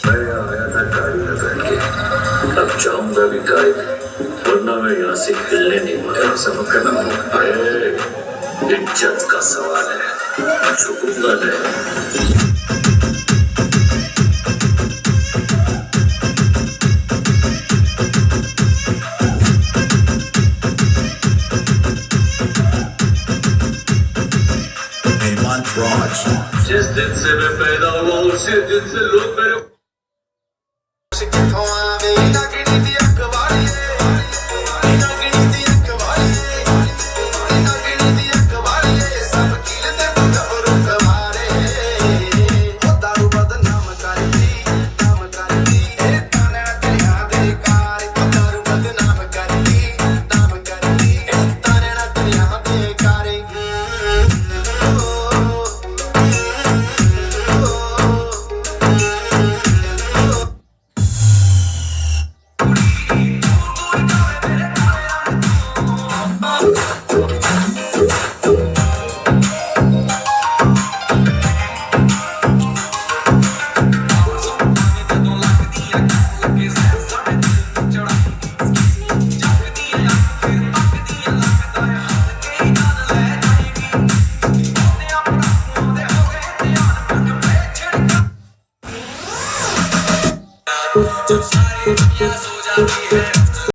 मैं आया था गाड़ी में बैठ के, अब जाऊंगा भी गाड़ी में, वरना मैं यहाँ से हिलने नहीं वाला। सबक करना इज्जत का सवाल है, झुकूंगा नहीं। जिस दिन से मैं पैदा हुआ उसी दिन से लोग मेरे